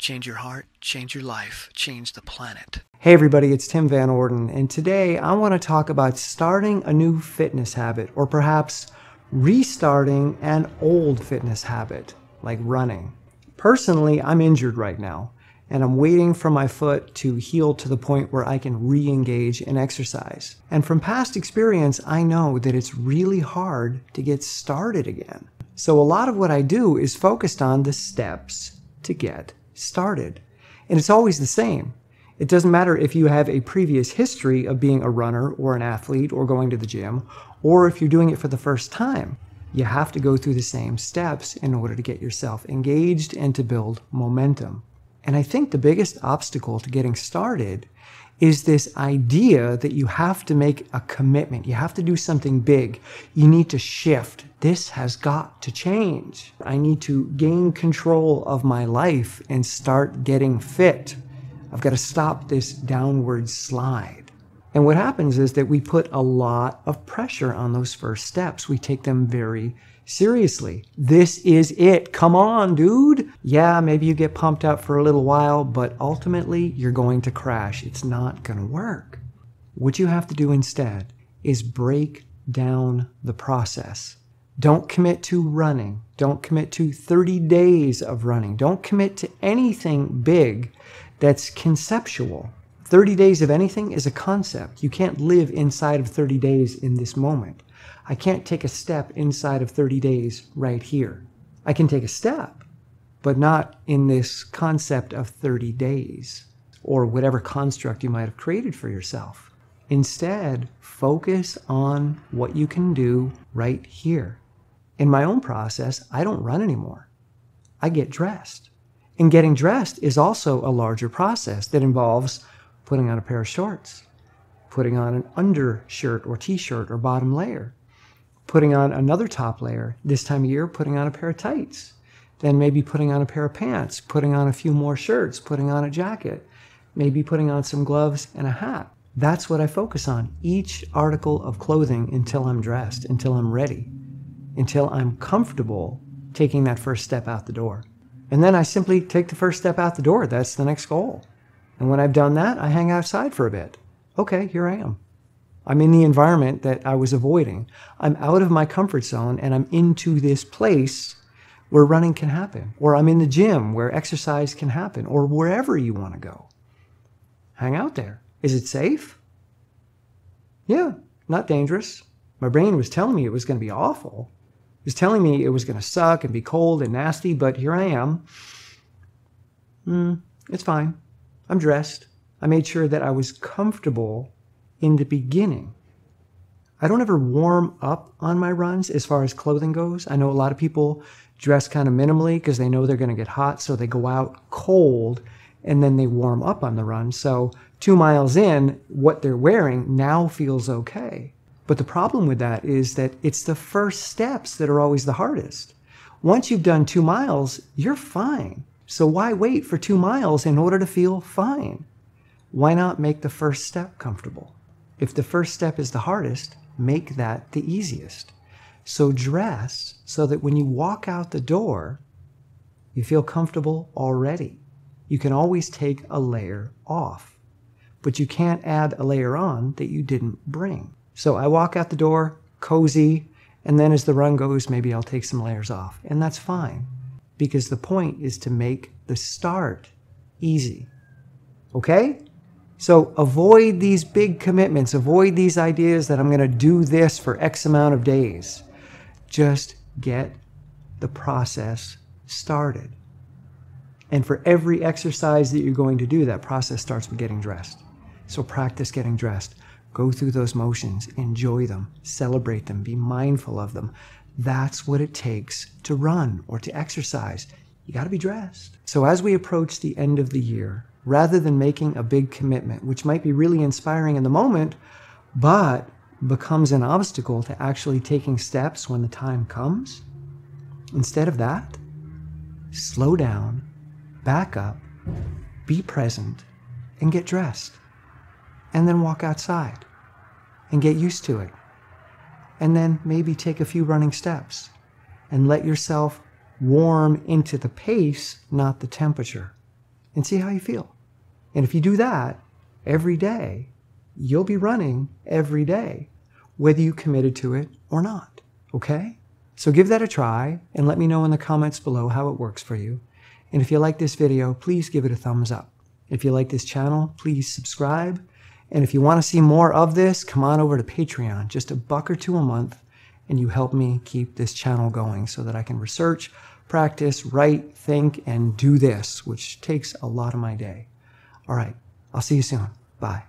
Change your heart, change your life, change the planet. Hey everybody, it's Tim Van Orden, and today I want to talk about starting a new fitness habit, or perhaps restarting an old fitness habit, like running. Personally, I'm injured right now, and I'm waiting for my foot to heal to the point where I can re-engage in exercise. And from past experience, I know that it's really hard to get started again. So a lot of what I do is focused on the steps to get started. And it's always the same. It doesn't matter if you have a previous history of being a runner or an athlete or going to the gym, or if you're doing it for the first time. You have to go through the same steps in order to get yourself engaged and to build momentum. And I think the biggest obstacle to getting started is this idea that you have to make a commitment. You have to do something big. You need to shift. This has got to change. I need to gain control of my life and start getting fit. I've got to stop this downward slide. And what happens is that we put a lot of pressure on those first steps. We take them very seriously. This is it. Come on, dude. Yeah, maybe you get pumped up for a little while, but ultimately you're going to crash. It's not going to work. What you have to do instead is break down the process. Don't commit to running. Don't commit to 30 days of running. Don't commit to anything big that's conceptual. 30 days of anything is a concept. You can't live inside of 30 days in this moment. I can't take a step inside of 30 days right here. I can take a step, but not in this concept of 30 days or whatever construct you might have created for yourself. Instead, focus on what you can do right here. In my own process, I don't run anymore. I get dressed. And getting dressed is also a larger process that involves putting on a pair of shorts, putting on an undershirt or t-shirt or bottom layer, putting on another top layer, this time of year putting on a pair of tights, then maybe putting on a pair of pants, putting on a few more shirts, putting on a jacket, maybe putting on some gloves and a hat. That's what I focus on, each article of clothing until I'm dressed, until I'm ready, until I'm comfortable taking that first step out the door. And then I simply take the first step out the door. That's the next goal. And when I've done that, I hang outside for a bit. Okay, here I am. I'm in the environment that I was avoiding. I'm out of my comfort zone and I'm into this place where running can happen. Or I'm in the gym where exercise can happen. Or wherever you want to go. Hang out there. Is it safe? Yeah, not dangerous. My brain was telling me it was going to be awful. It was telling me it was going to suck and be cold and nasty, but here I am. It's fine. I'm dressed. I made sure that I was comfortable in the beginning. I don't ever warm up on my runs as far as clothing goes. I know a lot of people dress kind of minimally because they know they're going to get hot, so they go out cold and then they warm up on the run. So 2 miles in, what they're wearing now feels okay. But the problem with that is that it's the first steps that are always the hardest. Once you've done 2 miles, you're fine. So why wait for 2 miles in order to feel fine? Why not make the first step comfortable? If the first step is the hardest, make that the easiest. So dress so that when you walk out the door, you feel comfortable already. You can always take a layer off, but you can't add a layer on that you didn't bring. So I walk out the door, cozy, and then as the run goes, maybe I'll take some layers off. And that's fine, because the point is to make the start easy. Okay? So avoid these big commitments. Avoid these ideas that I'm going to do this for X amount of days. Just get the process started. And for every exercise that you're going to do, that process starts with getting dressed. So practice getting dressed. Go through those motions. Enjoy them. Celebrate them. Be mindful of them. That's what it takes to run or to exercise. You got to be dressed. So as we approach the end of the year, rather than making a big commitment, which might be really inspiring in the moment, but becomes an obstacle to actually taking steps when the time comes, instead of that, slow down, back up, be present, and get dressed. And then walk outside and get used to it. And then maybe take a few running steps and let yourself warm into the pace, not the temperature. and see how you feel. And if you do that every day, you'll be running every day, whether you committed to it or not. Okay? So give that a try and let me know in the comments below how it works for you. And if you like this video, please give it a thumbs up. If you like this channel, please subscribe. And if you want to see more of this, come on over to Patreon, just $1 or $2 a month, and you help me keep this channel going so that I can research, practice, write, think, and do this, which takes a lot of my day. All right, I'll see you soon. Bye.